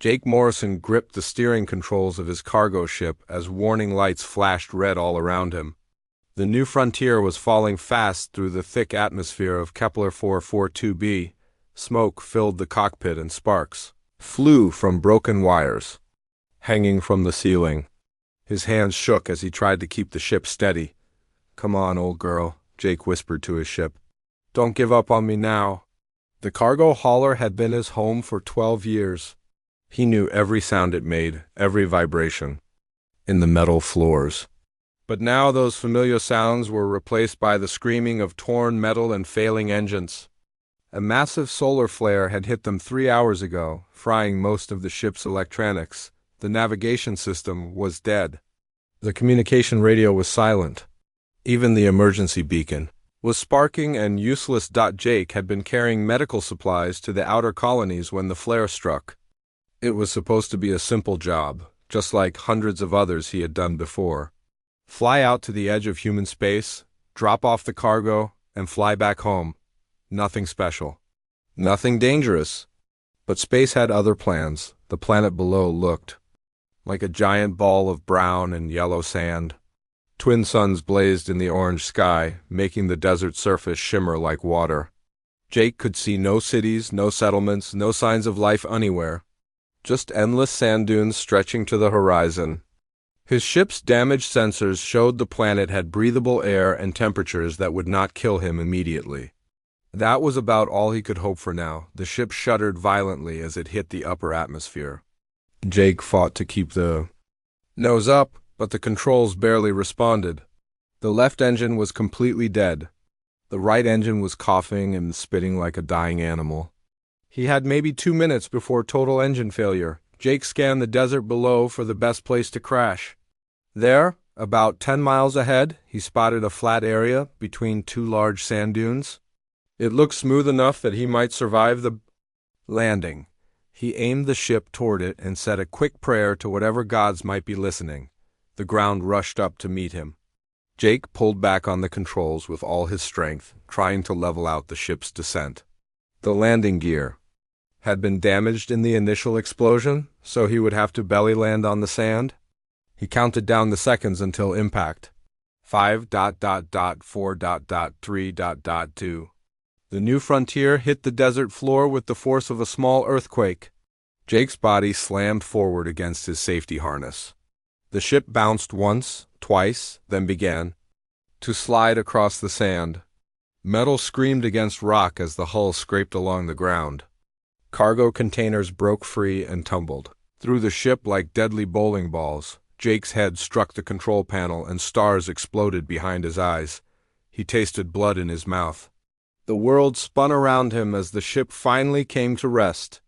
Jake Morrison gripped the steering controls of his cargo ship as warning lights flashed red all around him. The new frontier was falling fast through the thick atmosphere of Kepler 442b. Smoke filled the cockpit and sparks flew from broken wires hanging from the ceiling. His hands shook as he tried to keep the ship steady. "Come on, old girl," Jake whispered to his ship. "Don't give up on me now." The cargo hauler had been his home for 12 years. He knew every sound it made, every vibration in the metal floors. But now those familiar sounds were replaced by the screaming of torn metal and failing engines. A massive solar flare had hit them 3 hours ago, frying most of the ship's electronics. The navigation system was dead. The communication radio was silent. Even the emergency beacon was sparking, and useless Jake had been carrying medical supplies to the outer colonies when the flare struck. It was supposed to be a simple job, just like hundreds of others he had done before. Fly out to the edge of human space, drop off the cargo, and fly back home. Nothing special. Nothing dangerous. But space had other plans. The planet below looked like a giant ball of brown and yellow sand. Twin suns blazed in the orange sky, making the desert surface shimmer like water. Jake could see no cities, no settlements, no signs of life anywhere. Just endless sand dunes stretching to the horizon. His ship's damaged sensors showed the planet had breathable air and temperatures that would not kill him immediately. That was about all he could hope for now. The ship shuddered violently as it hit the upper atmosphere. Jake fought to keep the nose up, but the controls barely responded. The left engine was completely dead. The right engine was coughing and spitting like a dying animal. He had maybe 2 minutes before total engine failure. Jake scanned the desert below for the best place to crash. There, about 10 miles ahead, he spotted a flat area between 2 large sand dunes. It looked smooth enough that he might survive the landing. He aimed the ship toward it and said a quick prayer to whatever gods might be listening. The ground rushed up to meet him. Jake pulled back on the controls with all his strength, trying to level out the ship's descent. The landing gear had been damaged in the initial explosion, so he would have to belly land on the sand. He counted down the seconds until impact. 5.4.3.2. The new frontier hit the desert floor with the force of a small earthquake. Jake's body slammed forward against his safety harness. The ship bounced once, twice, then began to slide across the sand. Metal screamed against rock as the hull scraped along the ground. Cargo containers broke free and tumbled through the ship like deadly bowling balls. Jake's head struck the control panel and stars exploded behind his eyes. He tasted blood in his mouth. The world spun around him as the ship finally came to rest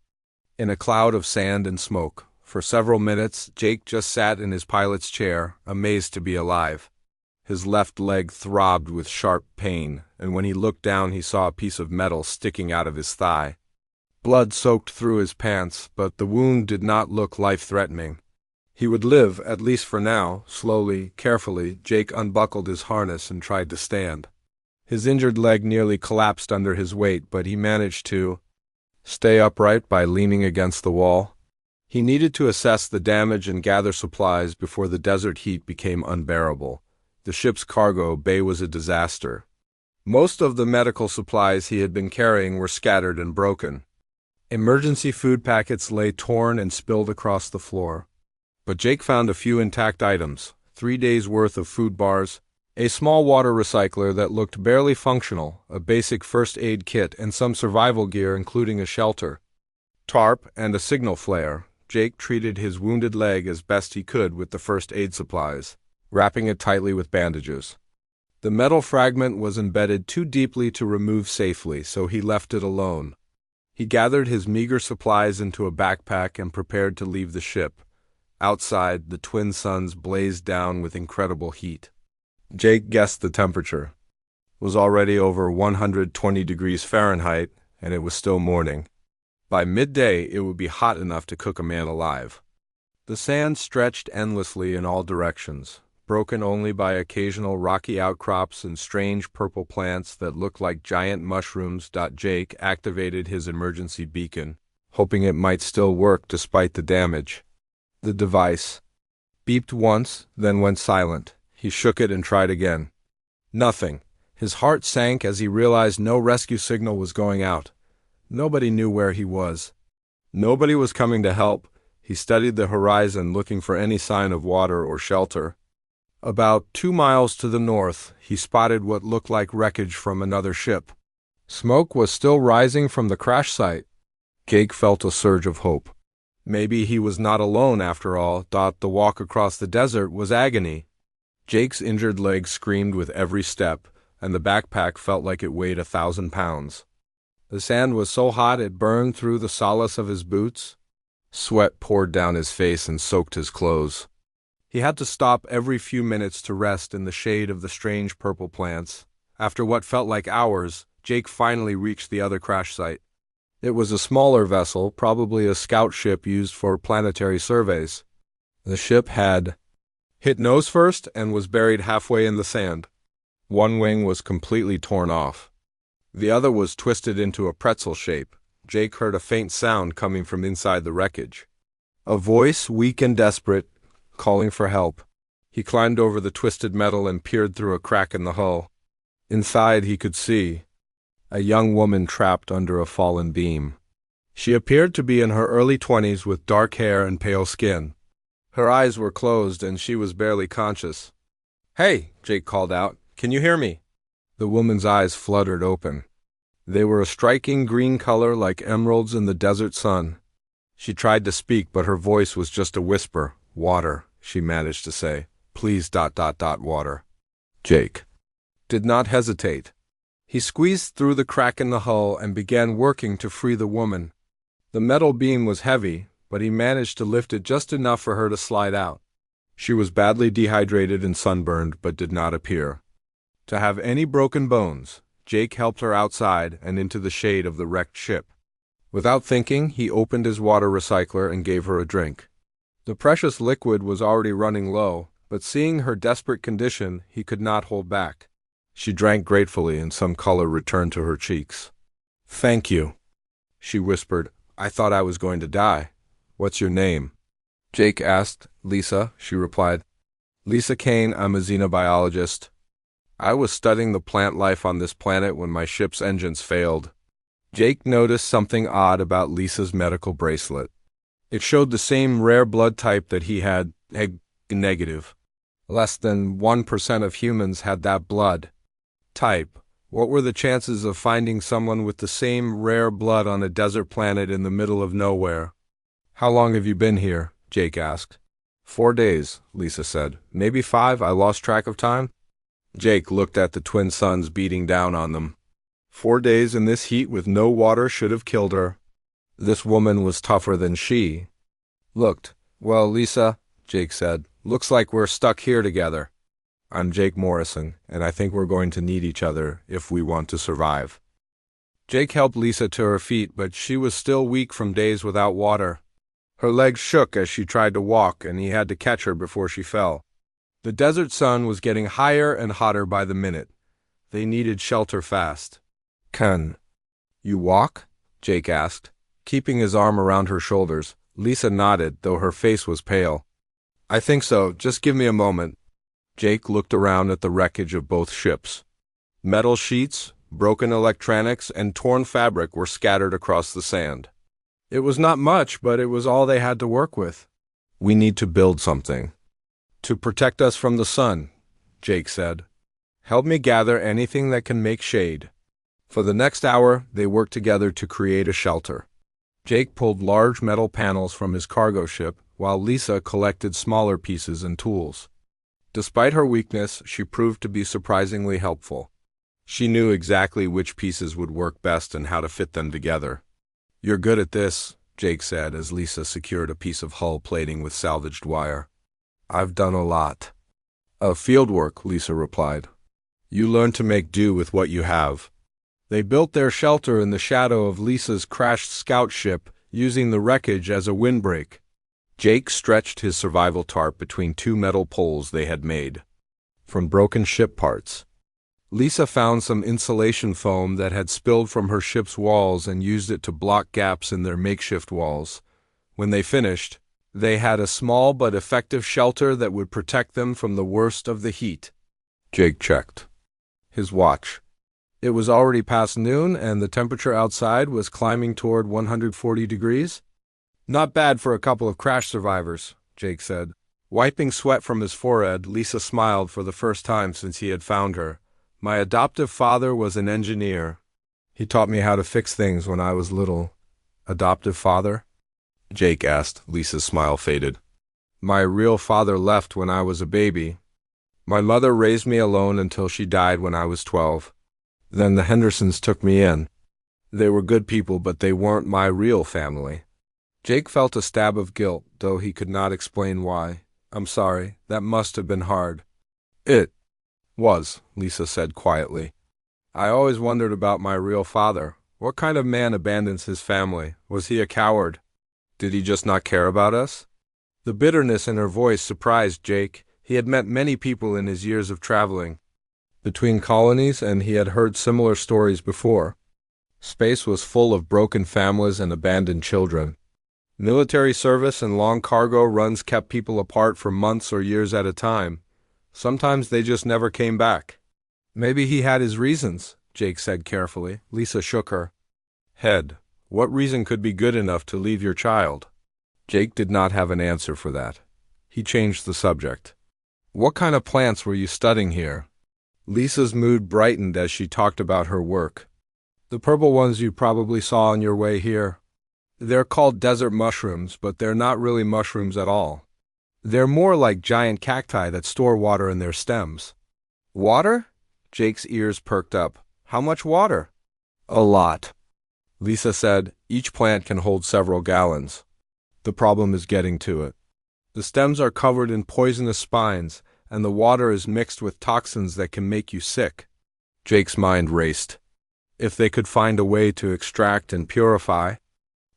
in a cloud of sand and smoke. For several minutes, Jake just sat in his pilot's chair, amazed to be alive. His left leg throbbed with sharp pain, and when he looked down he saw a piece of metal sticking out of his thigh. Blood soaked through his pants, but the wound did not look life-threatening. He would live, at least for now. Slowly, carefully, Jake unbuckled his harness and tried to stand. His injured leg nearly collapsed under his weight, but he managed to stay upright by leaning against the wall. He needed to assess the damage and gather supplies before the desert heat became unbearable. The ship's cargo bay was a disaster. Most of the medical supplies he had been carrying were scattered and broken. Emergency food packets lay torn and spilled across the floor. But Jake found a few intact items: 3 days' worth of food bars, a small water recycler that looked barely functional, a basic first aid kit, and some survival gear including a shelter, tarp, and a signal flare. Jake treated his wounded leg as best he could with the first aid supplies, wrapping it tightly with bandages. The metal fragment was embedded too deeply to remove safely, so he left it alone. He gathered his meager supplies into a backpack and prepared to leave the ship. Outside, the twin suns blazed down with incredible heat. Jake guessed the temperature was already over 120 degrees Fahrenheit, and it was still morning. By midday, it would be hot enough to cook a man alive. The sand stretched endlessly in all directions, broken only by occasional rocky outcrops and strange purple plants that looked like giant mushrooms. Jake activated his emergency beacon, hoping it might still work despite the damage. The device beeped once, then went silent. He shook it and tried again. Nothing. His heart sank as he realized no rescue signal was going out. Nobody knew where he was. Nobody was coming to help. He studied the horizon, looking for any sign of water or shelter. About 2 miles to the north, he spotted what looked like wreckage from another ship. Smoke was still rising from the crash site. Jake felt a surge of hope. Maybe he was not alone after all. The walk across the desert was agony. Jake's injured leg screamed with every step, and the backpack felt like it weighed 1,000 pounds. The sand was so hot it burned through the soles of his boots. Sweat poured down his face and soaked his clothes. He had to stop every few minutes to rest in the shade of the strange purple plants. After what felt like hours, Jake finally reached the other crash site. It was a smaller vessel, probably a scout ship used for planetary surveys. The ship had hit nose first and was buried halfway in the sand. One wing was completely torn off. The other was twisted into a pretzel shape. Jake heard a faint sound coming from inside the wreckage. A voice, weak and desperate, calling for help. He climbed over the twisted metal and peered through a crack in the hull. Inside he could see a young woman trapped under a fallen beam. She appeared to be in her early 20s with dark hair and pale skin. Her eyes were closed and she was barely conscious. "Hey," Jake called out. "Can you hear me?" The woman's eyes fluttered open. They were a striking green color like emeralds in the desert sun. She tried to speak, but her voice was just a whisper. "Water," she managed to say. "Please, water." Jake did not hesitate. He squeezed through the crack in the hull and began working to free the woman. The metal beam was heavy, but he managed to lift it just enough for her to slide out. She was badly dehydrated and sunburned, but did not appear to have any broken bones. Jake helped her outside and into the shade of the wrecked ship. Without thinking, he opened his water recycler and gave her a drink. The precious liquid was already running low, but seeing her desperate condition, he could not hold back. She drank gratefully and some color returned to her cheeks. "Thank you," she whispered. "I thought I was going to die." "What's your name?" Jake asked. "Lisa," she replied. "Lisa Kane, I'm a xenobiologist. I was studying the plant life on this planet when my ship's engines failed." Jake noticed something odd about Lisa's medical bracelet. It showed the same rare blood type that he had, negative. Less than 1% of humans had that blood type. What were the chances of finding someone with the same rare blood on a desert planet in the middle of nowhere? "How long have you been here?" Jake asked. 4 days, Lisa said. "Maybe 5, I lost track of time." Jake looked at the twin suns beating down on them. 4 days in this heat with no water should have killed her. This woman was tougher than she looked. "Well, Lisa," Jake said, "looks like we're stuck here together. I'm Jake Morrison, and I think we're going to need each other if we want to survive." Jake helped Lisa to her feet, but she was still weak from days without water. Her legs shook as she tried to walk, and he had to catch her before she fell. The desert sun was getting higher and hotter by the minute. They needed shelter fast. "Can you walk?" Jake asked, keeping his arm around her shoulders. Lisa nodded, though her face was pale. "I think so. Just give me a moment." Jake looked around at the wreckage of both ships. Metal sheets, broken electronics, and torn fabric were scattered across the sand. It was not much, but it was all they had to work with. "We need to build something to protect us from the sun," Jake said. "Help me gather anything that can make shade." For the next hour, they worked together to create a shelter. Jake pulled large metal panels from his cargo ship, while Lisa collected smaller pieces and tools. Despite her weakness, she proved to be surprisingly helpful. She knew exactly which pieces would work best and how to fit them together. "You're good at this," Jake said as Lisa secured a piece of hull plating with salvaged wire. "I've done a lot of field work," Lisa replied. "You learn to make do with what you have." They built their shelter in the shadow of Lisa's crashed scout ship, using the wreckage as a windbreak. Jake stretched his survival tarp between 2 metal poles they had made from broken ship parts. Lisa found some insulation foam that had spilled from her ship's walls and used it to block gaps in their makeshift walls. When they finished, they had a small but effective shelter that would protect them from the worst of the heat. Jake checked his watch. It was already past noon, and the temperature outside was climbing toward 140 degrees. Not bad for a couple of crash survivors, Jake said. Wiping sweat from his forehead, Lisa smiled for the first time since he had found her. My adoptive father was an engineer. He taught me how to fix things when I was little. Adoptive father? Jake asked. Lisa's smile faded. My real father left when I was a baby. My mother raised me alone until she died when I was 12. Then the Hendersons took me in. They were good people, but they weren't my real family. Jake felt a stab of guilt, though he could not explain why. I'm sorry, that must have been hard. It was, Lisa said quietly. I always wondered about my real father. What kind of man abandons his family? Was he a coward? Did he just not care about us? The bitterness in her voice surprised Jake. He had met many people in his years of traveling between colonies, and he had heard similar stories before. Space was full of broken families and abandoned children. Military service and long cargo runs kept people apart for months or years at a time. Sometimes they just never came back. Maybe he had his reasons, Jake said carefully. Lisa shook her head. What reason could be good enough to leave your child? Jake did not have an answer for that. He changed the subject. What kind of plants were you studying here? Lisa's mood brightened as she talked about her work. The purple ones you probably saw on your way here. They're called desert mushrooms, but they're not really mushrooms at all. They're more like giant cacti that store water in their stems. Water? Jake's ears perked up. How much water? A lot. Lisa said, each plant can hold several gallons. The problem is getting to it. The stems are covered in poisonous spines, and the water is mixed with toxins that can make you sick. Jake's mind raced. If they could find a way to extract and purify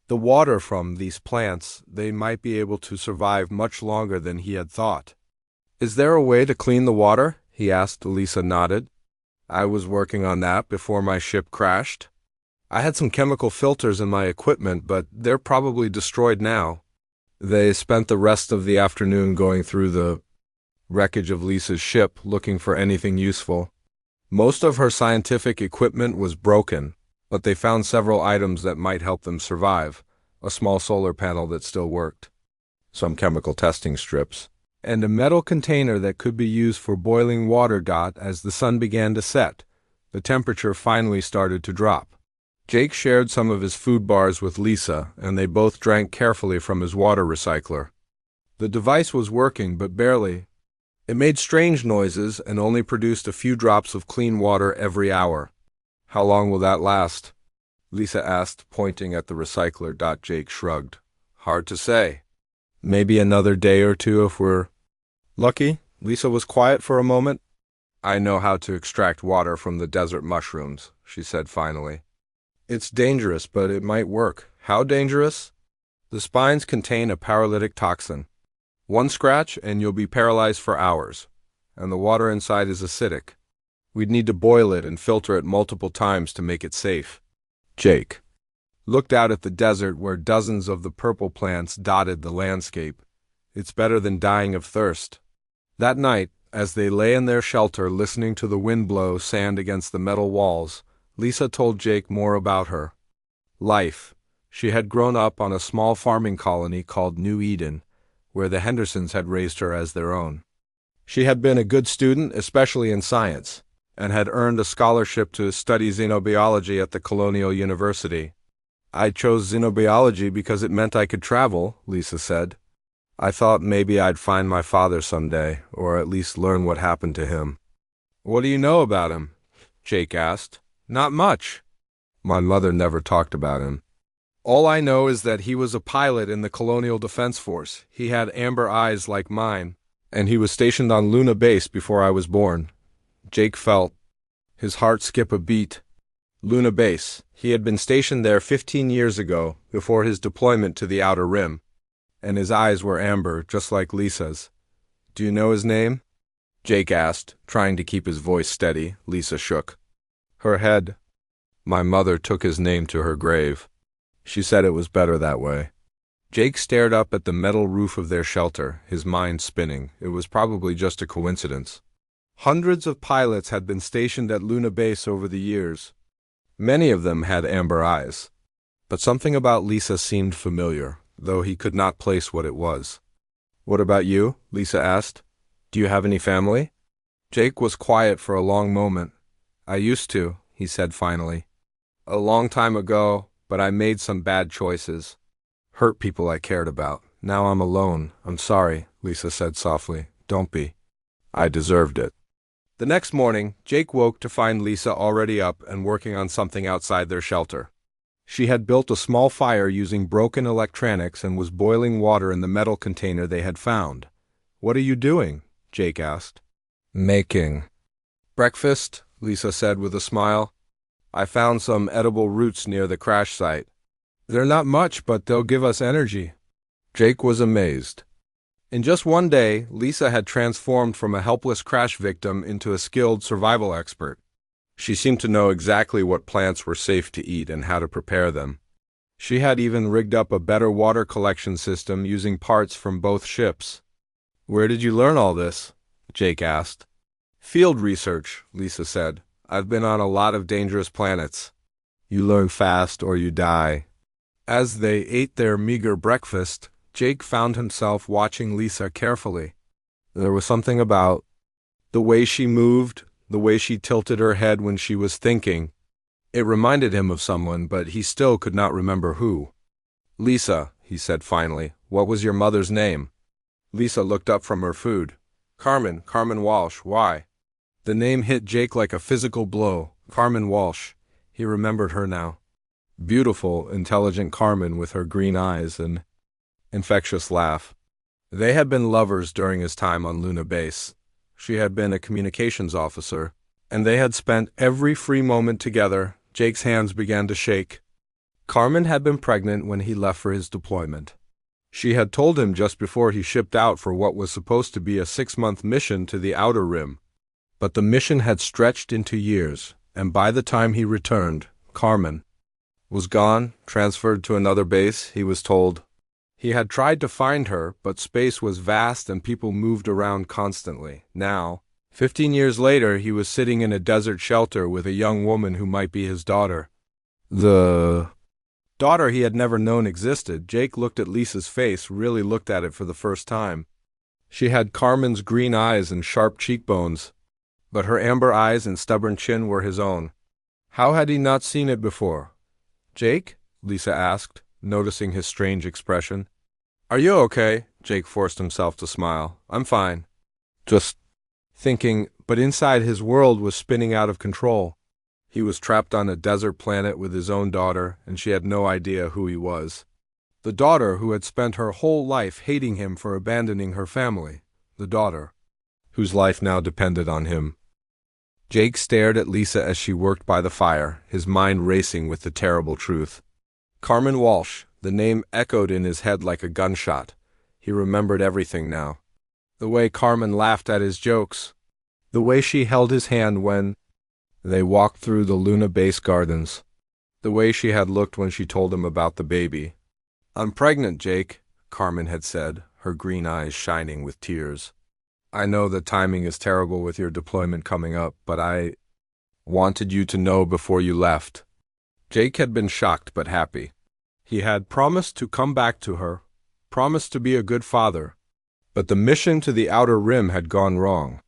the water from these plants, they might be able to survive much longer than he had thought. Is there a way to clean the water? He asked. Lisa nodded. I was working on that before my ship crashed. I had some chemical filters in my equipment, but they're probably destroyed now. They spent the rest of the afternoon going through the wreckage of Lisa's ship looking for anything useful. Most of her scientific equipment was broken, but they found several items that might help them survive. A small solar panel that still worked, some chemical testing strips, and a metal container that could be used for boiling water. As the sun began to set, the temperature finally started to drop. Jake shared some of his food bars with Lisa, and they both drank carefully from his water recycler. The device was working, but barely. It made strange noises and only produced a few drops of clean water every hour. How long will that last? Lisa asked, pointing at the recycler. Jake shrugged. Hard to say. Maybe another day or two if we're lucky. Lisa was quiet for a moment. I know how to extract water from the desert mushrooms, she said finally. It's dangerous, but it might work. How dangerous? The spines contain a paralytic toxin. One scratch and you'll be paralyzed for hours, and the water inside is acidic. We'd need to boil it and filter it multiple times to make it safe. Jake looked out at the desert where dozens of the purple plants dotted the landscape. It's better than dying of thirst. That night, as they lay in their shelter listening to the wind blow sand against the metal walls, Lisa told Jake more about her life. She had grown up on a small farming colony called New Eden, where the Hendersons had raised her as their own. She had been a good student, especially in science, and had earned a scholarship to study xenobiology at the Colonial University. I chose xenobiology because it meant I could travel, Lisa said. I thought maybe I'd find my father someday, or at least learn what happened to him. What do you know about him? Jake asked. Not much. My mother never talked about him. All I know is that he was a pilot in the Colonial Defense Force. He had amber eyes like mine, and he was stationed on Luna Base before I was born. Jake felt his heart skip a beat. Luna Base. He had been stationed there 15 years ago, before his deployment to the Outer Rim, and his eyes were amber, just like Lisa's. Do you know his name? Jake asked, trying to keep his voice steady. Lisa shook her head. My mother took his name to her grave. She said it was better that way. Jake stared up at the metal roof of their shelter, his mind spinning. It was probably just a coincidence. Hundreds of pilots had been stationed at Luna Base over the years. Many of them had amber eyes. But something about Lisa seemed familiar, though he could not place what it was. What about you? Lisa asked. Do you have any family? Jake was quiet for a long moment. I used to, he said finally. A long time ago, but I made some bad choices. Hurt people I cared about. Now I'm alone. I'm sorry, Lisa said softly. Don't be. I deserved it. The next morning, Jake woke to find Lisa already up and working on something outside their shelter. She had built a small fire using broken electronics and was boiling water in the metal container they had found. What are you doing? Jake asked. Making breakfast, Lisa said with a smile. I found some edible roots near the crash site. They're not much, but they'll give us energy. Jake was amazed. In just one day, Lisa had transformed from a helpless crash victim into a skilled survival expert. She seemed to know exactly what plants were safe to eat and how to prepare them. She had even rigged up a better water collection system using parts from both ships. Where did you learn all this? Jake asked. Field research, Lisa said. I've been on a lot of dangerous planets. You learn fast or you die. As they ate their meager breakfast, Jake found himself watching Lisa carefully. There was something about the way she moved, the way she tilted her head when she was thinking. It reminded him of someone, but he still could not remember who. Lisa, he said finally, what was your mother's name? Lisa looked up from her food. Carmen Walsh, why? The name hit Jake like a physical blow. Carmen Walsh. He remembered her now. Beautiful, intelligent Carmen with her green eyes and infectious laugh. They had been lovers during his time on Luna Base. She had been a communications officer, and they had spent every free moment together. Jake's hands began to shake. Carmen had been pregnant when he left for his deployment. She had told him just before he shipped out for what was supposed to be a 6-month mission to the Outer Rim. But the mission had stretched into years, and by the time he returned, Carmen was gone, transferred to another base, he was told. He had tried to find her, but space was vast and people moved around constantly. Now, 15 years later, he was sitting in a desert shelter with a young woman who might be his daughter. The daughter he had never known existed. Jake looked at Lisa's face, really looked at it for the first time. She had Carmen's green eyes and sharp cheekbones, but her amber eyes and stubborn chin were his own. How had he not seen it before? Jake? Lisa asked, noticing his strange expression. Are you okay? Jake forced himself to smile. I'm fine. Just thinking, but inside his world was spinning out of control. He was trapped on a desert planet with his own daughter, and she had no idea who he was. The daughter who had spent her whole life hating him for abandoning her family. The daughter whose life now depended on him. Jake stared at Lisa as she worked by the fire, his mind racing with the terrible truth. Carmen Walsh, the name echoed in his head like a gunshot. He remembered everything now. The way Carmen laughed at his jokes. The way she held his hand when they walked through the Luna Base gardens. The way she had looked when she told him about the baby. I'm pregnant, Jake, Carmen had said, her green eyes shining with tears. I know the timing is terrible with your deployment coming up, but I wanted you to know before you left. Jake had been shocked but happy. He had promised to come back to her, promised to be a good father, but the mission to the Outer Rim had gone wrong.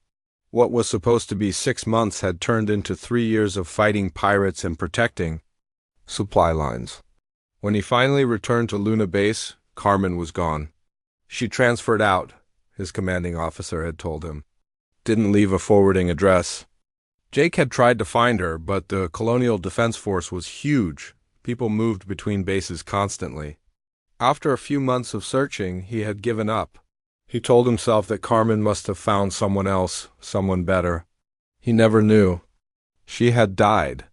What was supposed to be 6 months had turned into 3 years of fighting pirates and protecting supply lines. When he finally returned to Luna Base, Carmen was gone. She transferred out, his commanding officer had told him. Didn't leave a forwarding address. Jake had tried to find her, but the Colonial Defense Force was huge. People moved between bases constantly. After a few months of searching, he had given up. He told himself that Carmen must have found someone else, someone better. He never knew. She had died.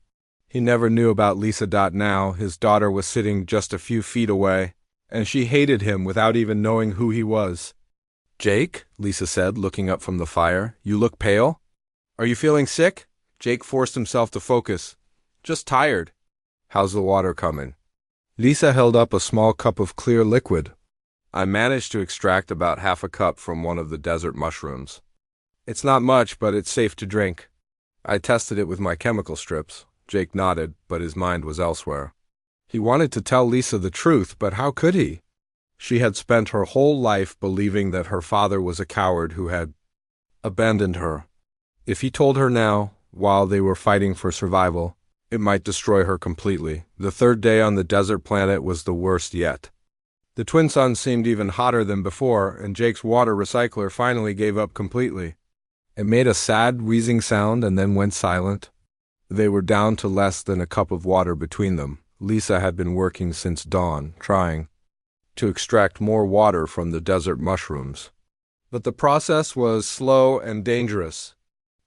He never knew about Lisa. Now, his daughter was sitting just a few feet away, and she hated him without even knowing who he was. Jake, Lisa said, looking up from the fire, you look pale. Are you feeling sick? Jake forced himself to focus. Just tired. How's the water coming? Lisa held up a small cup of clear liquid. I managed to extract about half a cup from one of the desert mushrooms. It's not much, but it's safe to drink. I tested it with my chemical strips. Jake nodded, but his mind was elsewhere. He wanted to tell Lisa the truth, but how could he? She had spent her whole life believing that her father was a coward who had abandoned her. If he told her now, while they were fighting for survival, it might destroy her completely. The third day on the desert planet was the worst yet. The twin suns seemed even hotter than before, and Jake's water recycler finally gave up completely. It made a sad, wheezing sound and then went silent. They were down to less than a cup of water between them. Lisa had been working since dawn, trying to extract more water from the desert mushrooms. But the process was slow and dangerous.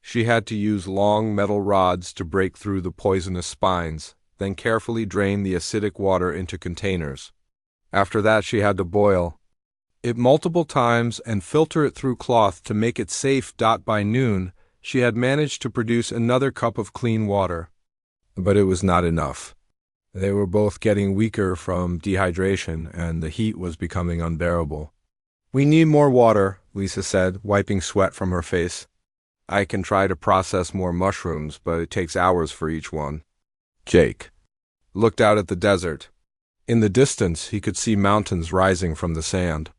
She had to use long metal rods to break through the poisonous spines, then carefully drain the acidic water into containers. After that, she had to boil it multiple times and filter it through cloth to make it safe. By noon, she had managed to produce another cup of clean water. But it was not enough. They were both getting weaker from dehydration, and the heat was becoming unbearable. We need more water, Lisa said, wiping sweat from her face. I can try to process more mushrooms, but it takes hours for each one. Jake looked out at the desert. In the distance, he could see mountains rising from the sand.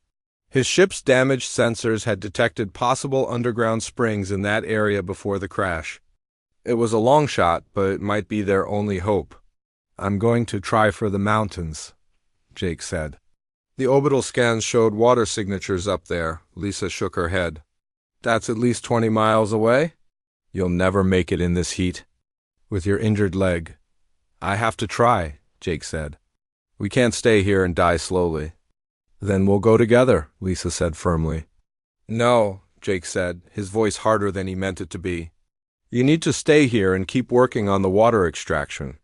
His ship's damaged sensors had detected possible underground springs in that area before the crash. It was a long shot, but it might be their only hope. I'm going to try for the mountains, Jake said. The orbital scans showed water signatures up there. Lisa shook her head. That's at least 20 miles away. You'll never make it in this heat. With your injured leg. I have to try, Jake said. We can't stay here and die slowly. Then we'll go together, Lisa said firmly. No, Jake said, his voice harder than he meant it to be. You need to stay here and keep working on the water extraction.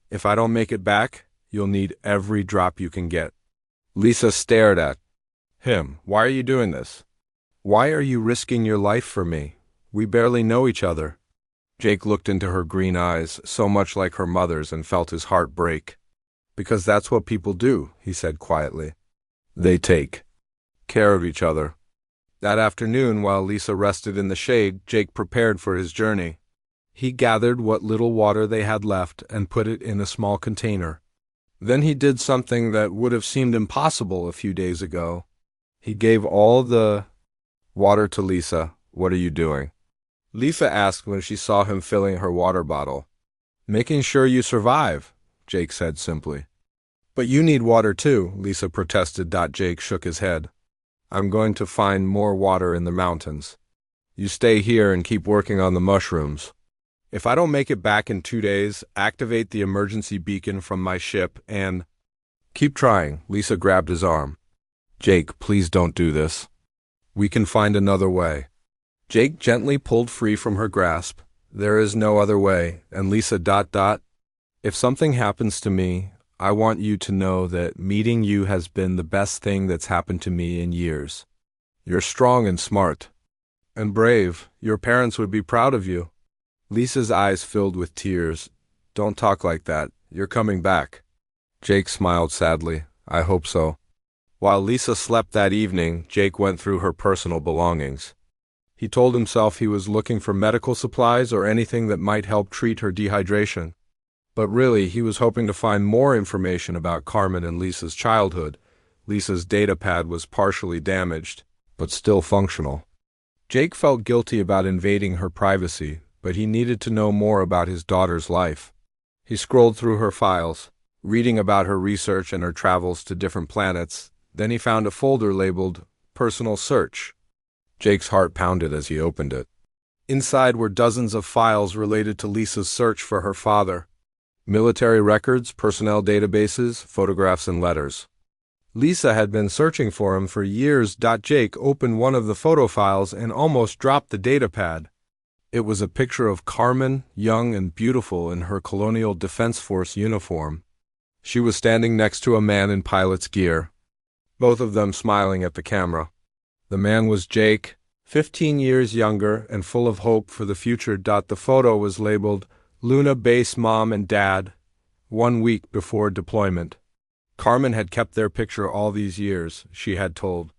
If I don't make it back, you'll need every drop you can get. Lisa stared at him. Why are you doing this? Why are you risking your life for me? We barely know each other. Jake looked into her green eyes, so much like her mother's, and felt his heart break. Because that's what people do, he said quietly. They take care of each other. That afternoon, while Lisa rested in the shade, Jake prepared for his journey. He gathered what little water they had left and put it in a small container. Then he did something that would have seemed impossible a few days ago. He gave all the water to Lisa. What are you doing? Lisa asked when she saw him filling her water bottle. Making sure you survive, Jake said simply. But you need water too, Lisa protested. Jake shook his head. I'm going to find more water in the mountains. You stay here and keep working on the mushrooms. If I don't make it back in 2 days, activate the emergency beacon from my ship and... Keep trying, Lisa grabbed his arm. Jake, please don't do this. We can find another way. Jake gently pulled free from her grasp. There is no other way, and Lisa... If something happens to me, I want you to know that meeting you has been the best thing that's happened to me in years. You're strong and smart. And brave. Your parents would be proud of you. Lisa's eyes filled with tears. Don't talk like that. You're coming back. Jake smiled sadly. I hope so. While Lisa slept that evening, Jake went through her personal belongings. He told himself he was looking for medical supplies or anything that might help treat her dehydration. But really, he was hoping to find more information about Carmen and Lisa's childhood. Lisa's datapad was partially damaged, but still functional. Jake felt guilty about invading her privacy, but he needed to know more about his daughter's life. He scrolled through her files, reading about her research and her travels to different planets. Then he found a folder labeled Personal Search. Jake's heart pounded as he opened it. Inside were dozens of files related to Lisa's search for her father. Military records, personnel databases, photographs, and letters. Lisa had been searching for him for years. Jake opened one of the photo files and almost dropped the datapad. It was a picture of Carmen, young and beautiful in her Colonial Defense Force uniform. She was standing next to a man in pilot's gear, both of them smiling at the camera. The man was Jake, 15 years younger and full of hope for the future. The photo was labeled Luna Base Mom and Dad, 1 week before deployment. Carmen had kept their picture all these years, she had told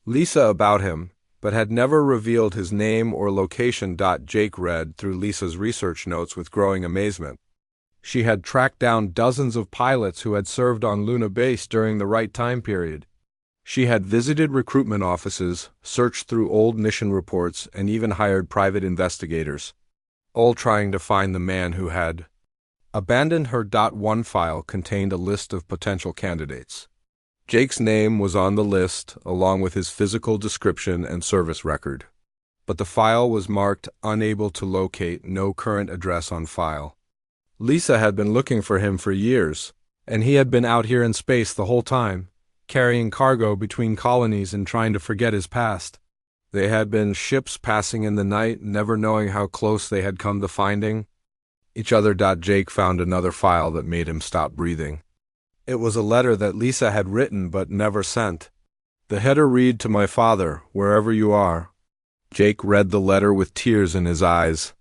Lisa about him, but had never revealed his name or location. Jake read through Lisa's research notes with growing amazement. She had tracked down dozens of pilots who had served on Luna Base during the right time period. She had visited recruitment offices, searched through old mission reports, and even hired private investigators, all trying to find the man who had abandoned her. One file contained a list of potential candidates. Jake's name was on the list, along with his physical description and service record. But the file was marked unable to locate, no current address on file. Lisa had been looking for him for years, and he had been out here in space the whole time, carrying cargo between colonies and trying to forget his past. They had been ships passing in the night, never knowing how close they had come to finding each other. Jake found another file that made him stop breathing. It was a letter that Lisa had written but never sent. The header read, "To my father, wherever you are." Jake read the letter with tears in his eyes.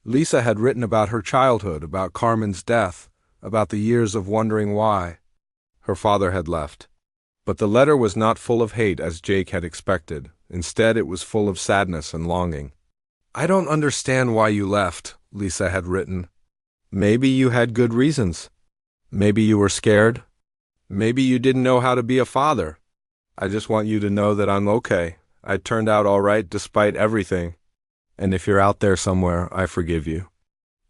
Lisa had written about her childhood, about Carmen's death, about the years of wondering why her father had left. But the letter was not full of hate as Jake had expected. Instead, it was full of sadness and longing. "I don't understand why you left," Lisa had written. "Maybe you had good reasons. Maybe you were scared. Maybe you didn't know how to be a father. I just want you to know that I'm okay. I turned out all right despite everything. And if you're out there somewhere, I forgive you.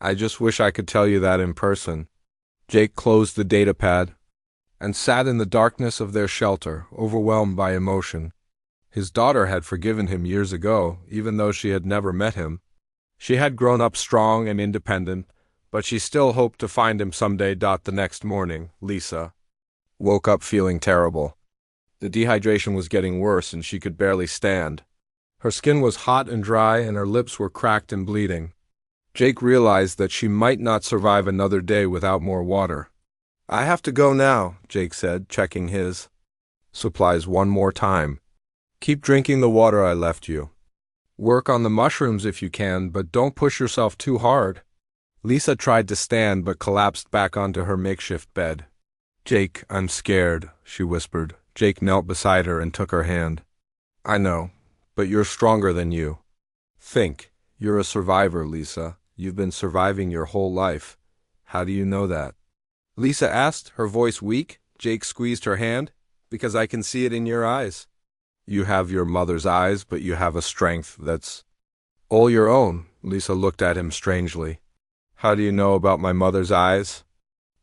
I just wish I could tell you that in person." Jake closed the datapad and sat in the darkness of their shelter, overwhelmed by emotion. His daughter had forgiven him years ago, even though she had never met him. She had grown up strong and independent, but she still hoped to find him someday. The next morning, Lisa woke up feeling terrible. The dehydration was getting worse and she could barely stand. Her skin was hot and dry and her lips were cracked and bleeding. Jake realized that she might not survive another day without more water. "I have to go now," Jake said, checking his supplies one more time. "Keep drinking the water I left you. Work on the mushrooms if you can, but don't push yourself too hard." Lisa tried to stand but collapsed back onto her makeshift bed. "Jake, I'm scared," she whispered. Jake knelt beside her and took her hand. "I know, but you're stronger than you think. You're a survivor, Lisa. You've been surviving your whole life. How do you know that?" Lisa asked, her voice weak. Jake squeezed her hand. "Because I can see it in your eyes. You have your mother's eyes, but you have a strength that's all your own." Lisa looked at him strangely. "How do you know about my mother's eyes?"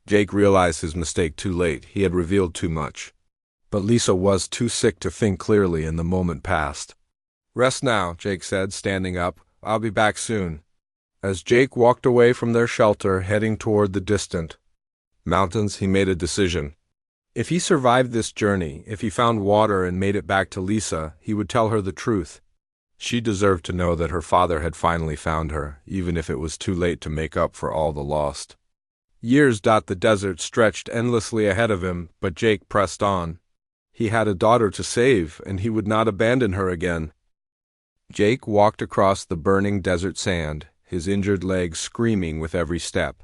Jake realized his mistake too late. He had revealed too much. But Lisa was too sick to think clearly and the moment passed. "Rest now," Jake said, standing up. "I'll be back soon." As Jake walked away from their shelter, heading toward the distant mountains, he made a decision. If he survived this journey, if he found water and made it back to Lisa, he would tell her the truth. She deserved to know that her father had finally found her, even if it was too late to make up for all the lost years. The desert stretched endlessly ahead of him, but Jake pressed on. He had a daughter to save, and he would not abandon her again. Jake walked across the burning desert sand, his injured legs screaming with every step.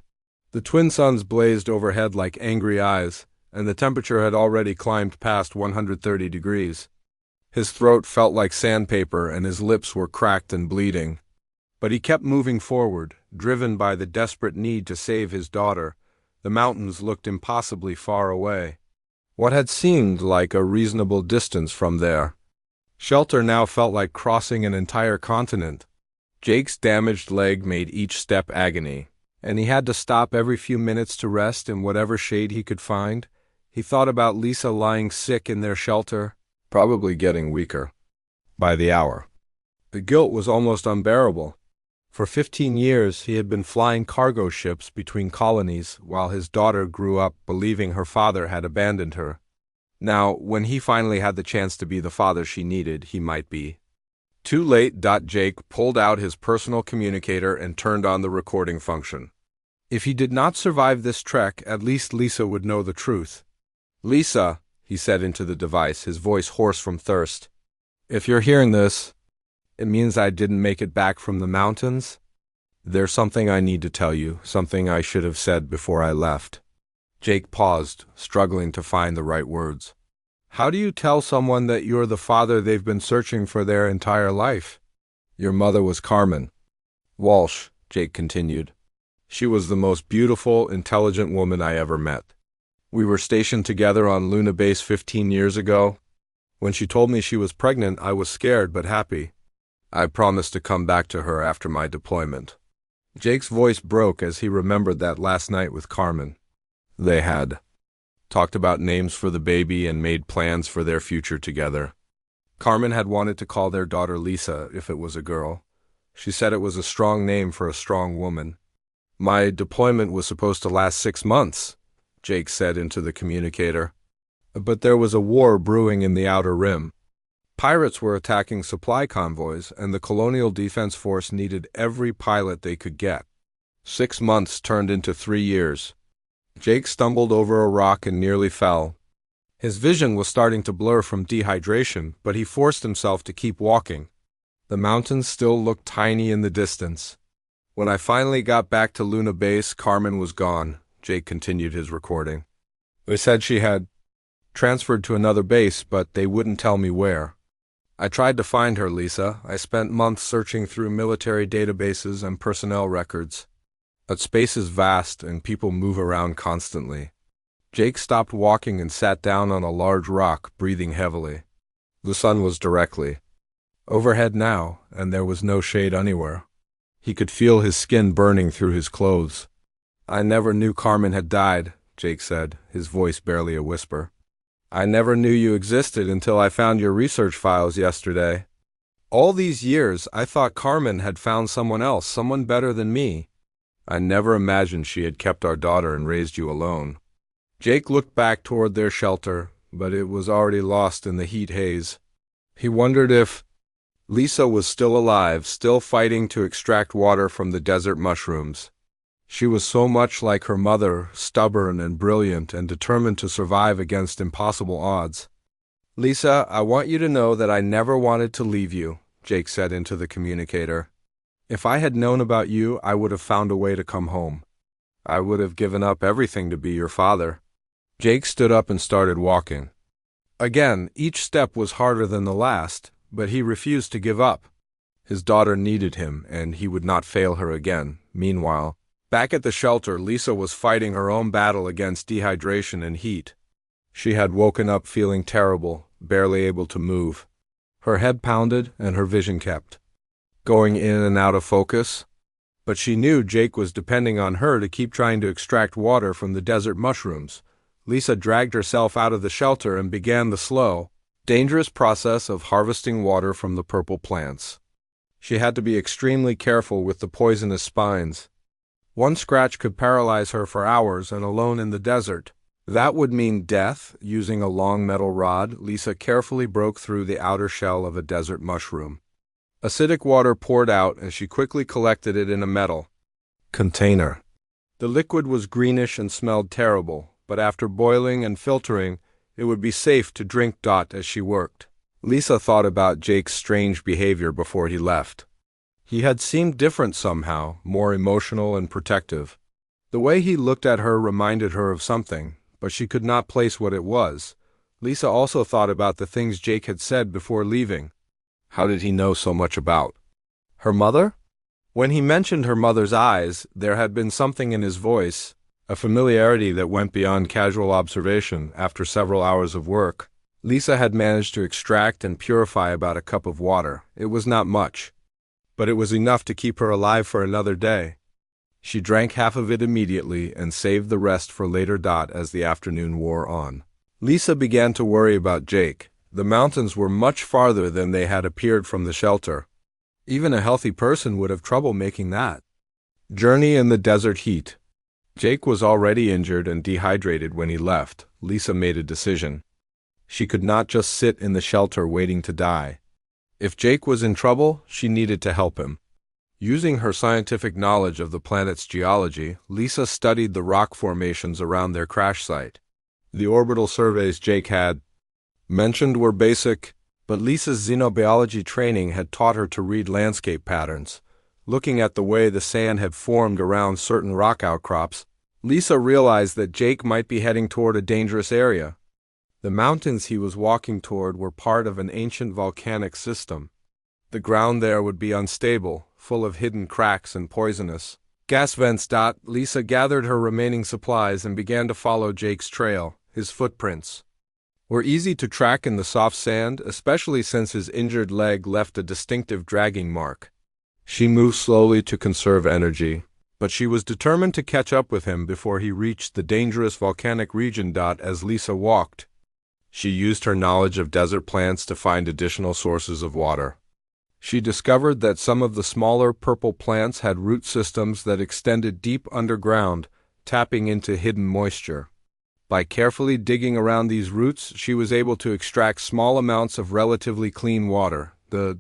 The twin suns blazed overhead like angry eyes, and the temperature had already climbed past 130 degrees. His throat felt like sandpaper and his lips were cracked and bleeding. But he kept moving forward, driven by the desperate need to save his daughter. The mountains looked impossibly far away. What had seemed like a reasonable distance from their shelter now felt like crossing an entire continent. Jake's damaged leg made each step agony, and he had to stop every few minutes to rest in whatever shade he could find. He thought about Lisa lying sick in their shelter, probably getting weaker by the hour. The guilt was almost unbearable. For 15 years he had been flying cargo ships between colonies while his daughter grew up believing her father had abandoned her. Now, when he finally had the chance to be the father she needed, he might be too late. Jake pulled out his personal communicator and turned on the recording function. If he did not survive this trek, at least Lisa would know the truth. "Lisa," he said into the device, his voice hoarse from thirst. If you're hearing this, it means I didn't make it back from the mountains. There's something I need to tell you, something I should have said before I left. Jake paused, struggling to find the right words. How do you tell someone that you're the father they've been searching for their entire life? Your mother was Carmen Walsh, Jake continued. She was the most beautiful, intelligent woman I ever met. We were stationed together on Luna Base 15 years ago. When she told me she was pregnant, I was scared but happy. I promised to come back to her after my deployment. Jake's voice broke as he remembered that last night with Carmen. They had talked about names for the baby and made plans for their future together. Carmen had wanted to call their daughter Lisa if it was a girl. She said it was a strong name for a strong woman. My deployment was supposed to last 6 months, Jake said into the communicator. But there was a war brewing in the Outer Rim. Pirates were attacking supply convoys, and the Colonial Defense Force needed every pilot they could get. 6 months turned into 3 years. Jake stumbled over a rock and nearly fell. His vision was starting to blur from dehydration, but he forced himself to keep walking. The mountains still looked tiny in the distance. When I finally got back to Luna Base, Carmen was gone, Jake continued his recording. They said she had transferred to another base, but they wouldn't tell me where. I tried to find her, Lisa. I spent months searching through military databases and personnel records. But space is vast, and people move around constantly. Jake stopped walking and sat down on a large rock, breathing heavily. The sun was directly overhead now, and there was no shade anywhere. He could feel his skin burning through his clothes. I never knew Carmen had died, Jake said, his voice barely a whisper. I never knew you existed until I found your research files yesterday. All these years, I thought Carmen had found someone else, someone better than me. I never imagined she had kept our daughter and raised you alone. Jake looked back toward their shelter, but it was already lost in the heat haze. He wondered if Lisa was still alive, still fighting to extract water from the desert mushrooms. She was so much like her mother, stubborn and brilliant and determined to survive against impossible odds. Lisa, I want you to know that I never wanted to leave you, Jake said into the communicator. If I had known about you, I would have found a way to come home. I would have given up everything to be your father. Jake stood up and started walking. Again, each step was harder than the last, but he refused to give up. His daughter needed him, and he would not fail her again. Meanwhile, back at the shelter, Lisa was fighting her own battle against dehydration and heat. She had woken up feeling terrible, barely able to move. Her head pounded and her vision kept going in and out of focus. But she knew Jake was depending on her to keep trying to extract water from the desert mushrooms. Lisa dragged herself out of the shelter and began the slow, dangerous process of harvesting water from the purple plants. She had to be extremely careful with the poisonous spines. One scratch could paralyze her for hours, and alone in the desert, that would mean death. Using a long metal rod, Lisa carefully broke through the outer shell of a desert mushroom. Acidic water poured out, and she quickly collected it in a metal container. The liquid was greenish and smelled terrible, but after boiling and filtering, it would be safe to drink. As she worked, Lisa thought about Jake's strange behavior before he left. He had seemed different somehow, more emotional and protective. The way he looked at her reminded her of something, but she could not place what it was. Lisa also thought about the things Jake had said before leaving. How did he know so much about her mother? When he mentioned her mother's eyes, there had been something in his voice, a familiarity that went beyond casual observation. After several hours of work, Lisa had managed to extract and purify about a cup of water. It was not much, but it was enough to keep her alive for another day. She drank half of it immediately and saved the rest for later. As the afternoon wore on, Lisa began to worry about Jake. The mountains were much farther than they had appeared from the shelter. Even a healthy person would have trouble making that journey in the desert heat. Jake was already injured and dehydrated when he left. Lisa made a decision. She could not just sit in the shelter waiting to die. If Jake was in trouble, she needed to help him. Using her scientific knowledge of the planet's geology, Lisa studied the rock formations around their crash site. The orbital surveys Jake had mentioned were basic, But Lisa's xenobiology training had taught her to read landscape patterns. Looking at the way the sand had formed around certain rock outcrops, Lisa realized that Jake might be heading toward a dangerous area. The mountains he was walking toward were part of an ancient volcanic system. The ground there would be unstable, full of hidden cracks and poisonous gas vents. Lisa gathered her remaining supplies and began to follow Jake's trail. His footprints were easy to track in the soft sand, especially since his injured leg left a distinctive dragging mark. She moved slowly to conserve energy, but she was determined to catch up with him before he reached the dangerous volcanic region. As Lisa walked, she used her knowledge of desert plants to find additional sources of water. She discovered that some of the smaller purple plants had root systems that extended deep underground, tapping into hidden moisture. By carefully digging around these roots, she was able to extract small amounts of relatively clean water. The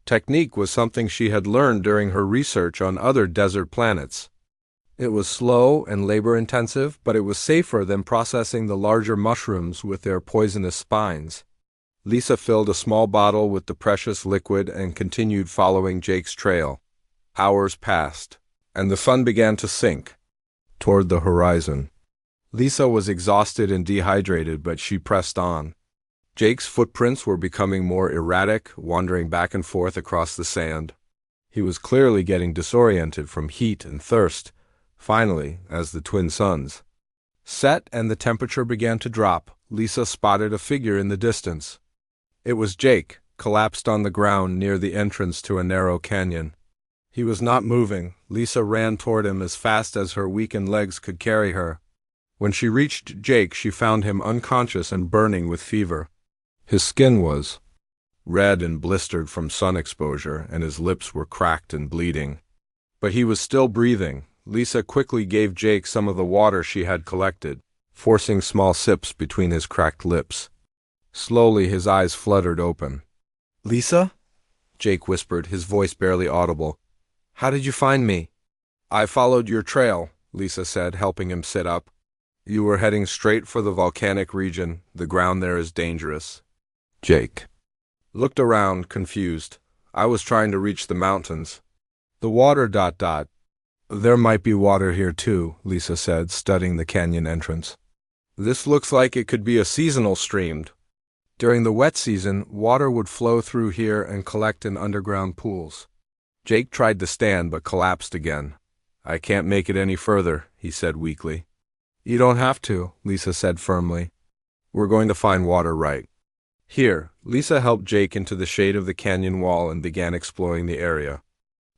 technique was something she had learned during her research on other desert planets. It was slow and labor-intensive, but it was safer than processing the larger mushrooms with their poisonous spines. Lisa filled a small bottle with the precious liquid and continued following Jake's trail. Hours passed, and the sun began to sink toward the horizon. Lisa was exhausted and dehydrated, but she pressed on. Jake's footprints were becoming more erratic, wandering back and forth across the sand. He was clearly getting disoriented from heat and thirst. Finally, as the twin suns set and the temperature began to drop, Lisa spotted a figure in the distance. It was Jake, collapsed on the ground near the entrance to a narrow canyon. He was not moving. Lisa ran toward him as fast as her weakened legs could carry her. When she reached Jake, she found him unconscious and burning with fever. His skin was red and blistered from sun exposure, and his lips were cracked and bleeding. But he was still breathing. Lisa quickly gave Jake some of the water she had collected, forcing small sips between his cracked lips. Slowly his eyes fluttered open. "Lisa?" Jake whispered, his voice barely audible. "How did you find me?" "I followed your trail," Lisa said, helping him sit up. "You were heading straight for the volcanic region. The ground there is dangerous." Jake looked around, confused. "I was trying to reach the mountains." "The water... There might be water here too," Lisa said, studying the canyon entrance. "This looks like it could be a seasonal stream. During the wet season, water would flow through here and collect in underground pools." Jake tried to stand but collapsed again. "I can't make it any further," he said weakly. "You don't have to," Lisa said firmly. "We're going to find water right here." Lisa helped Jake into the shade of the canyon wall and began exploring the area.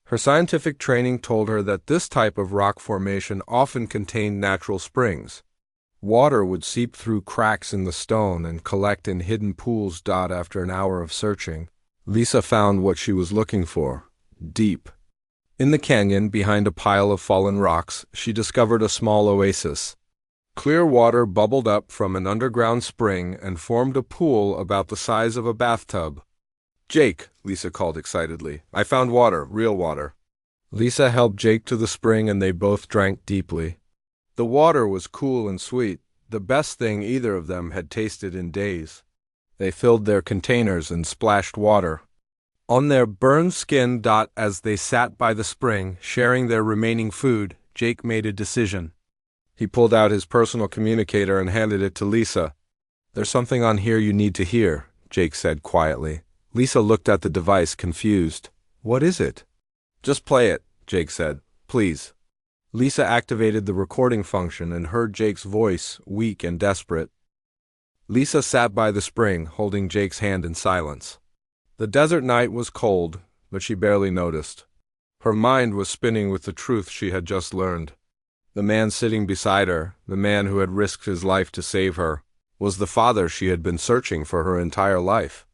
Her scientific training told her that this type of rock formation often contained natural springs. Water would seep through cracks in the stone and collect in hidden pools. After an hour of searching, Lisa found what she was looking for, deep. In the canyon, behind a pile of fallen rocks, she discovered a small oasis. Clear water bubbled up from an underground spring and formed a pool about the size of a bathtub. "Jake," Lisa called excitedly, "I found water, real water." Lisa helped Jake to the spring and they both drank deeply. The water was cool and sweet, the best thing either of them had tasted in days. They filled their containers and splashed water on their burned skin. As they sat by the spring, sharing their remaining food, Jake made a decision. He pulled out his personal communicator and handed it to Lisa. "There's something on here you need to hear," Jake said quietly. Lisa looked at the device, confused. "What is it?" "Just play it," Jake said. "Please." Lisa activated the recording function and heard Jake's voice, weak and desperate. Lisa sat by the spring, holding Jake's hand in silence. The desert night was cold, but she barely noticed. Her mind was spinning with the truth she had just learned. The man sitting beside her, the man who had risked his life to save her, was the father she had been searching for her entire life.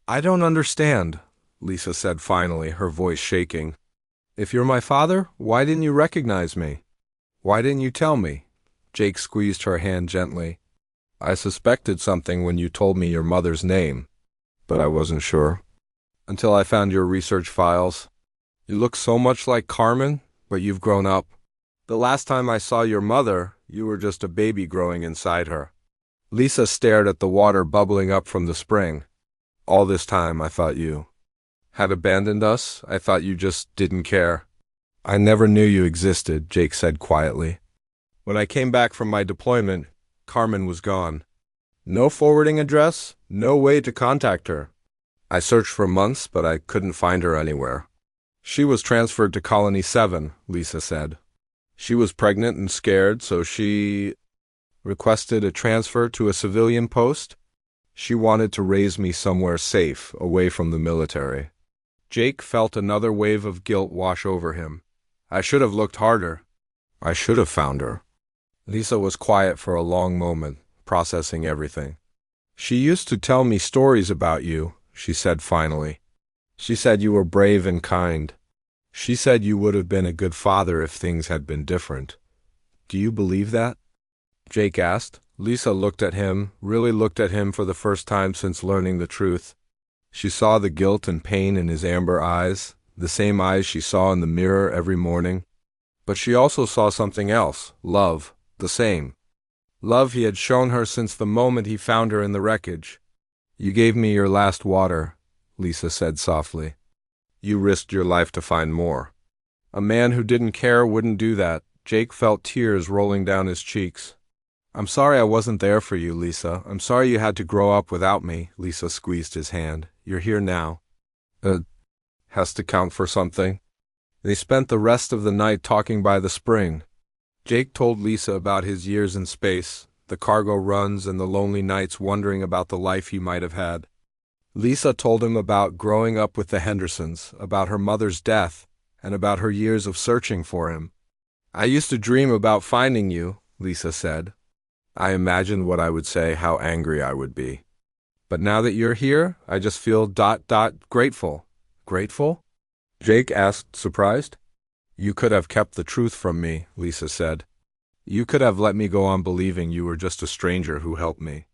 "I don't understand," Lisa said finally, her voice shaking. "If you're my father, why didn't you recognize me? Why didn't you tell me?" Jake squeezed her hand gently. "I suspected something when you told me your mother's name, but I wasn't sure. Until I found your research files. You look so much like Carmen, but you've grown up. The last time I saw your mother, you were just a baby growing inside her." Lisa stared at the water bubbling up from the spring. All this time I thought you had abandoned us. I thought you just didn't care. I never knew you existed, Jake said quietly. When I came back from my deployment, Carmen was gone. No forwarding address, no way to contact her. I searched for months, but I couldn't find her anywhere. She was transferred to Colony 7, Lisa said. She was pregnant and scared, so she requested a transfer to a civilian post. She wanted to raise me somewhere safe, away from the military. Jake felt another wave of guilt wash over him. I should have looked harder. I should have found her. Lisa was quiet for a long moment, processing everything. She used to tell me stories about you, she said finally. She said you were brave and kind. She said you would have been a good father if things had been different. Do you believe that? Jake asked. Lisa looked at him, really looked at him for the first time since learning the truth. She saw the guilt and pain in his amber eyes, the same eyes she saw in the mirror every morning. But she also saw something else, love, the same. Love he had shown her since the moment he found her in the wreckage. You gave me your last water, Lisa said softly. You risked your life to find more. A man who didn't care wouldn't do that. Jake felt tears rolling down his cheeks. I'm sorry I wasn't there for you, Lisa. I'm sorry you had to grow up without me. Lisa squeezed his hand. You're here now. Has to count for something. They spent the rest of the night talking by the spring. Jake told Lisa about his years in space, the cargo runs and the lonely nights wondering about the life he might have had. Lisa told him about growing up with the Hendersons, about her mother's death, and about her years of searching for him. I used to dream about finding you, Lisa said. I imagined what I would say, how angry I would be. But now that you're here, I just feel grateful. Grateful? Jake asked, surprised. You could have kept the truth from me, Lisa said. You could have let me go on believing you were just a stranger who helped me.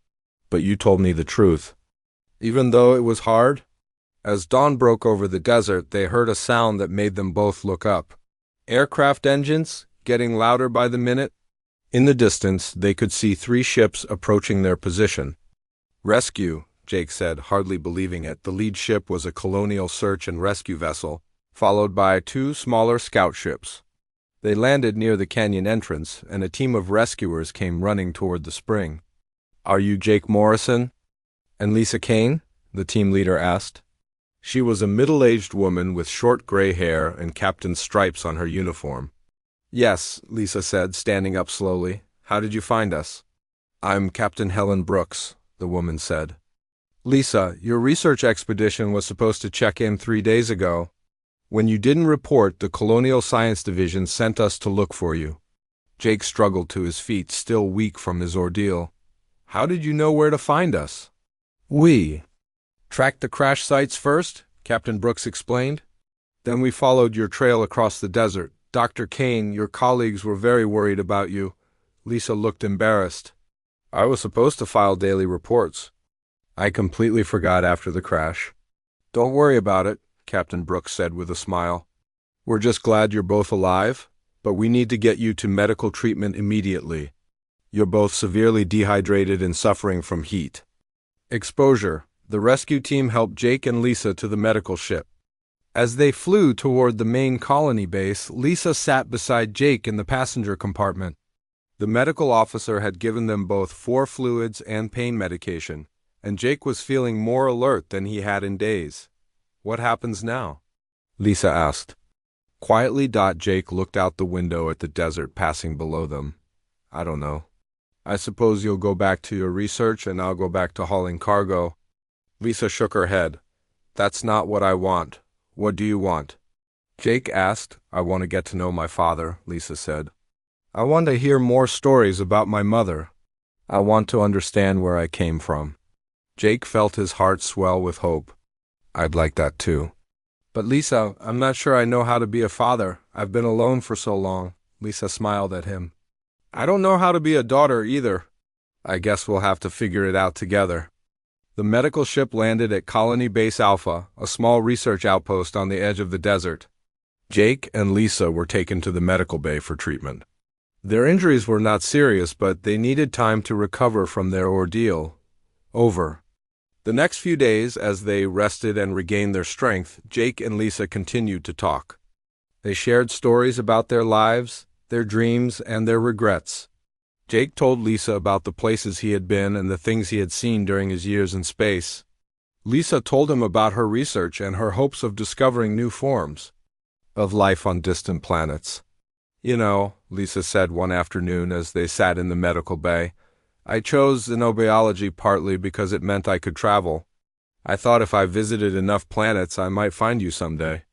But you told me the truth. Even though it was hard? As dawn broke over the desert, they heard a sound that made them both look up. Aircraft engines, getting louder by the minute. In the distance, they could see 3 ships approaching their position. Rescue, Jake said, hardly believing it. The lead ship was a colonial search and rescue vessel, followed by 2 smaller scout ships. They landed near the canyon entrance, and a team of rescuers came running toward the spring. Are you Jake Morrison? And Lisa Kane? The team leader asked. She was a middle-aged woman with short gray hair and captain's stripes on her uniform. Yes, Lisa said, standing up slowly. How did you find us? I'm Captain Helen Brooks, the woman said. Lisa, your research expedition was supposed to check in 3 days ago. When you didn't report, the Colonial Science Division sent us to look for you. Jake struggled to his feet, still weak from his ordeal. How did you know where to find us? We tracked the crash sites first, Captain Brooks explained. Then we followed your trail across the desert. Dr. Kane, your colleagues were very worried about you. Lisa looked embarrassed. I was supposed to file daily reports. I completely forgot after the crash. Don't worry about it, Captain Brooks said with a smile. We're just glad you're both alive, but we need to get you to medical treatment immediately. You're both severely dehydrated and suffering from heat exposure. The rescue team helped Jake and Lisa to the medical ship. As they flew toward the main colony base, Lisa sat beside Jake in the passenger compartment. The medical officer had given them both 4 fluids and pain medication, and Jake was feeling more alert than he had in days. What happens now? Lisa asked. Quietly, Jake looked out the window at the desert passing below them. I don't know. I suppose you'll go back to your research and I'll go back to hauling cargo. Lisa shook her head. That's not what I want. What do you want? Jake asked. I want to get to know my father, Lisa said. I want to hear more stories about my mother. I want to understand where I came from. Jake felt his heart swell with hope. I'd like that too. But Lisa, I'm not sure I know how to be a father. I've been alone for so long. Lisa smiled at him. I don't know how to be a daughter either. I guess we'll have to figure it out together. The medical ship landed at Colony Base Alpha, a small research outpost on the edge of the desert. Jake and Lisa were taken to the medical bay for treatment. Their injuries were not serious, but they needed time to recover from their ordeal. Over. The next few days, as they rested and regained their strength, Jake and Lisa continued to talk. They shared stories about their lives, their dreams, and their regrets. Jake told Lisa about the places he had been and the things he had seen during his years in space. Lisa told him about her research and her hopes of discovering new forms of life on distant planets. You know, Lisa said one afternoon as they sat in the medical bay, I chose xenobiology partly because it meant I could travel. I thought if I visited enough planets, I might find you someday.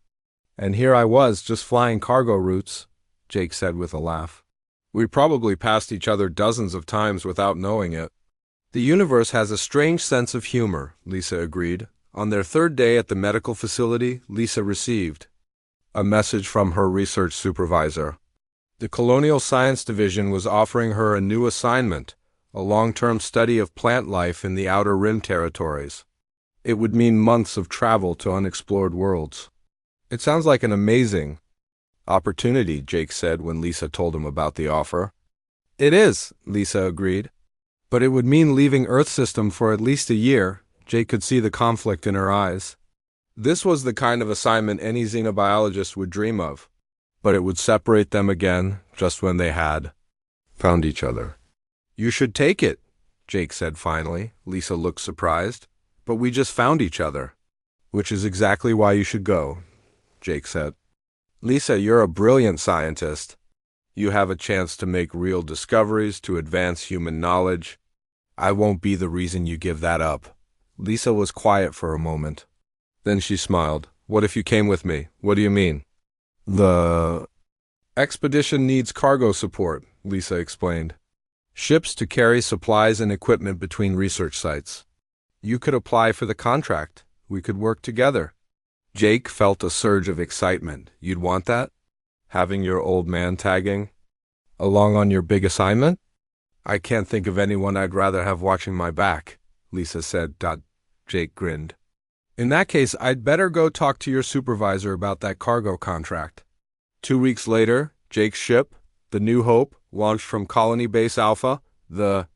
And here I was, just flying cargo routes, Jake said with a laugh. We probably passed each other dozens of times without knowing it. The universe has a strange sense of humor, Lisa agreed. On their third day at the medical facility, Lisa received a message from her research supervisor. The Colonial Science Division was offering her a new assignment, a long-term study of plant life in the Outer Rim territories. It would mean months of travel to unexplored worlds. It sounds like an amazing opportunity, Jake said when Lisa told him about the offer. It is, Lisa agreed. But it would mean leaving Earth system for at least a year. Jake could see the conflict in her eyes. This was the kind of assignment any xenobiologist would dream of. But it would separate them again, just when they had found each other. You should take it, Jake said finally. Lisa looked surprised. But we just found each other. Which is exactly why you should go, Jake said. Lisa, you're a brilliant scientist. You have a chance to make real discoveries, to advance human knowledge. I won't be the reason you give that up. Lisa was quiet for a moment. Then she smiled. What if you came with me? What do you mean? The expedition needs cargo support, Lisa explained. Ships to carry supplies and equipment between research sites. You could apply for the contract. We could work together. Jake felt a surge of excitement. You'd want that? Having your old man tagging along on your big assignment? I can't think of anyone I'd rather have watching my back, Lisa said. Jake grinned. In that case, I'd better go talk to your supervisor about that cargo contract. 2 weeks later, Jake's ship, the New Hope, launched from Colony Base Alpha. The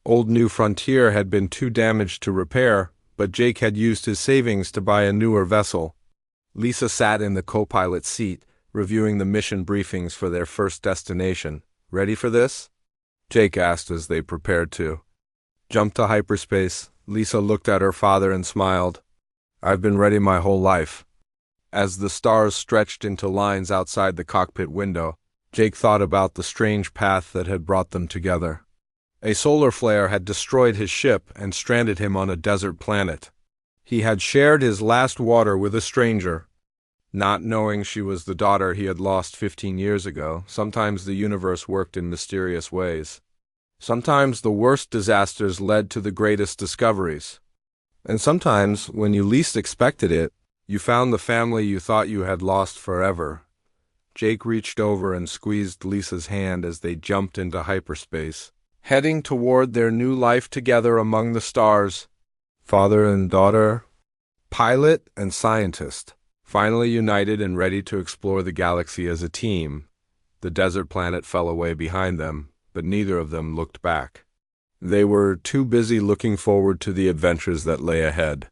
old New Frontier had been too damaged to repair, but Jake had used his savings to buy a newer vessel. Lisa sat in the co-pilot seat, reviewing the mission briefings for their first destination. Ready for this? Jake asked as they prepared to jump to hyperspace. Lisa looked at her father and smiled. I've been ready my whole life. As the stars stretched into lines outside the cockpit window, Jake thought about the strange path that had brought them together. A solar flare had destroyed his ship and stranded him on a desert planet. He had shared his last water with a stranger. Not knowing she was the daughter he had lost 15 years ago, sometimes the universe worked in mysterious ways. Sometimes the worst disasters led to the greatest discoveries. And sometimes, when you least expected it, you found the family you thought you had lost forever. Jake reached over and squeezed Lisa's hand as they jumped into hyperspace, heading toward their new life together among the stars. Father and daughter, pilot and scientist, finally united and ready to explore the galaxy as a team. The desert planet fell away behind them, but neither of them looked back. They were too busy looking forward to the adventures that lay ahead.